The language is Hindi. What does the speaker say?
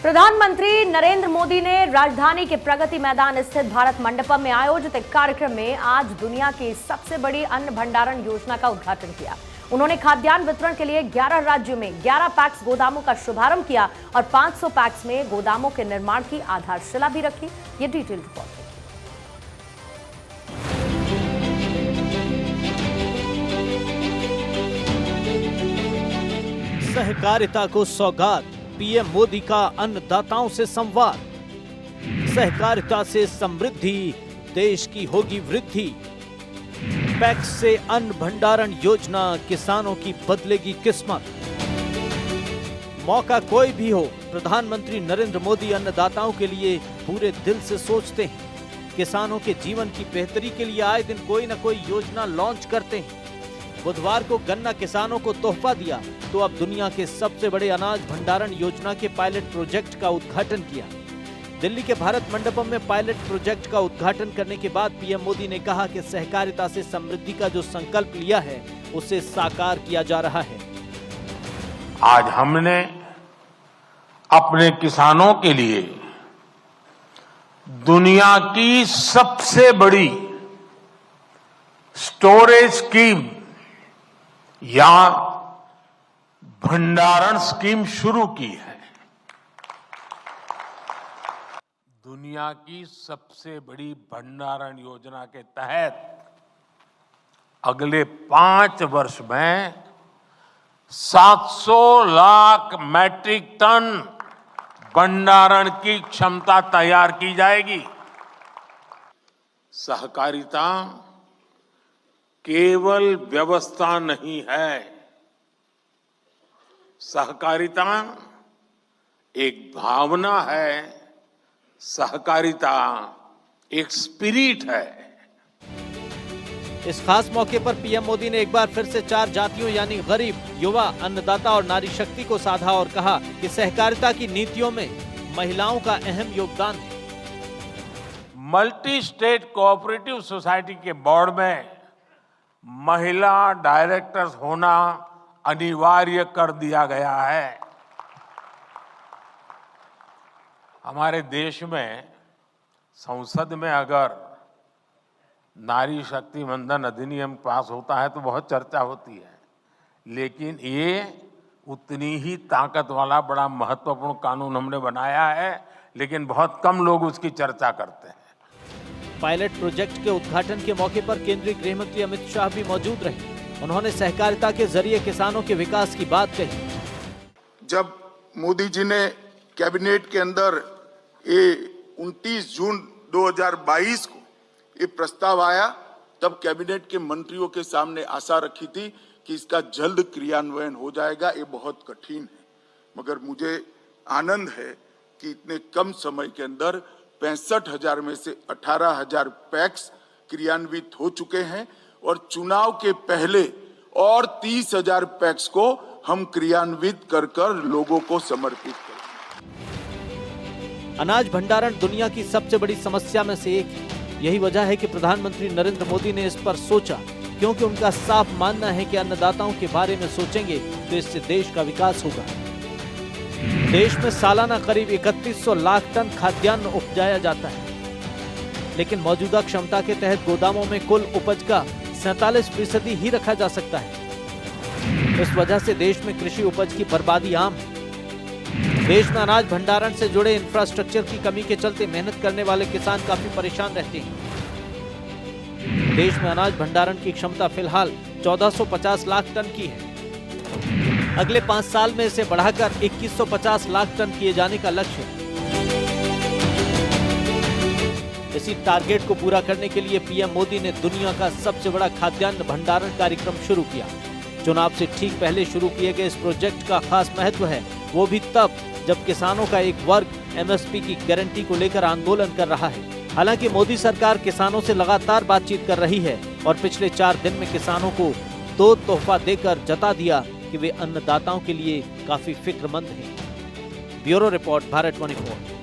प्रधानमंत्री नरेंद्र मोदी ने राजधानी के प्रगति मैदान स्थित भारत मंडपम में आयोजित एक कार्यक्रम में आज दुनिया की सबसे बड़ी अन्न भंडारण योजना का उद्घाटन किया। उन्होंने खाद्यान्न वितरण के लिए 11 राज्यों में 11 पैक्स गोदामों का शुभारंभ किया और 500 पैक्स में गोदामों के निर्माण की आधारशिला भी रखी। ये डिटेल रिपोर्ट है। सहकारिता को सौगात, पीएम मोदी का अन्नदाताओं से संवाद। सहकारिता से समृद्धि, देश की होगी वृद्धि। पैक्स से अन्न भंडारण योजना, किसानों की बदलेगी किस्मत। मौका कोई भी हो, प्रधानमंत्री नरेंद्र मोदी अन्नदाताओं के लिए पूरे दिल से सोचते हैं। किसानों के जीवन की बेहतरी के लिए आए दिन कोई न कोई योजना लॉन्च करते हैं। बुधवार को गन्ना किसानों को तोहफा दिया तो अब दुनिया के सबसे बड़े अनाज भंडारण योजना के पायलट प्रोजेक्ट का उद्घाटन किया। दिल्ली के भारत मंडपम में पायलट प्रोजेक्ट का उद्घाटन करने के बाद पीएम मोदी ने कहा कि सहकारिता से समृद्धि का जो संकल्प लिया है उसे साकार किया जा रहा है। आज हमने अपने किसानों के लिए दुनिया की सबसे बड़ी स्टोरेज स्कीम या भंडारण स्कीम शुरू की है। दुनिया की सबसे बड़ी भंडारण योजना के तहत अगले 5 वर्ष में 700 लाख मैट्रिक टन भंडारण की क्षमता तैयार की जाएगी। सहकारिता केवल व्यवस्था नहीं है, सहकारिता एक भावना है, सहकारिता एक स्पिरिट है। इस खास मौके पर पीएम मोदी ने एक बार फिर से 4 जातियों यानी गरीब, युवा, अन्नदाता और नारी शक्ति को साधा और कहा कि सहकारिता की नीतियों में महिलाओं का अहम योगदान है। मल्टी स्टेट कोऑपरेटिव सोसाइटी के बोर्ड में महिला डायरेक्टर्स होना अनिवार्य कर दिया गया है। हमारे देश में संसद में अगर नारी शक्ति वंदन अधिनियम पास होता है तो बहुत चर्चा होती है, लेकिन ये उतनी ही ताकत वाला बड़ा महत्वपूर्ण कानून हमने बनाया है, लेकिन बहुत कम लोग उसकी चर्चा करते हैं। पायलट प्रोजेक्ट के उद्घाटन के मौके पर केंद्रीय गृह मंत्री अमित शाह भी मौजूद रहे। उन्होंने सहकारिता के जरिए किसानों के विकास की बात कही। जब मोदी जी ने कैबिनेट के अंदर ये 29 जून 2022 को ये प्रस्ताव आया, तब कैबिनेट के मंत्रियों के सामने आशा रखी थी कि इसका जल्द क्रियान्वयन हो जाएगा। ये बहुत कठिन है, मगर मुझे आनंद है कि इतने कम समय के अंदर 65,000 में से 18,000 पैक्स क्रियान्वित हो चुके हैं और चुनाव के पहले और 30,000 पैक्स को हम क्रियान्वित कर लोगों को समर्पित करेंगे। अनाज भंडारण दुनिया की सबसे बड़ी समस्या में से एक है। यही वजह है कि प्रधानमंत्री नरेंद्र मोदी ने इस पर सोचा, क्योंकि उनका साफ मानना है कि अन्नदाताओं के बारे में सोचेंगे तो इससे देश का विकास होगा। देश में सालाना करीब 3100 लाख टन खाद्यान्न उपजाया जाता है, लेकिन मौजूदा क्षमता के तहत गोदामों में कुल उपज का 47% ही रखा जा सकता है। इस वजह से देश में कृषि उपज की बर्बादी आम है। देश में अनाज भंडारण से जुड़े इंफ्रास्ट्रक्चर की कमी के चलते मेहनत करने वाले किसान काफी परेशान रहते हैं। देश में अनाज भंडारण की क्षमता फिलहाल 1450 लाख टन की है। अगले 5 साल में इसे बढ़ाकर 2150 लाख टन किए जाने का लक्ष्य है। इसी टारगेट को पूरा करने के लिए पीएम मोदी ने दुनिया का सबसे बड़ा खाद्यान्न भंडारण कार्यक्रम शुरू किया। चुनाव से ठीक पहले शुरू किए गए इस प्रोजेक्ट का खास महत्व है, वो भी तब जब किसानों का एक वर्ग एमएसपी की गारंटी को लेकर आंदोलन कर रहा है। हालांकि मोदी सरकार किसानों से लगातार बातचीत कर रही है और पिछले 4 दिन में किसानों को 2 तोहफा देकर जता दिया कि वे अन्नदाताओं के लिए काफी फिक्रमंद हैं। Bureau report, Bharat 24।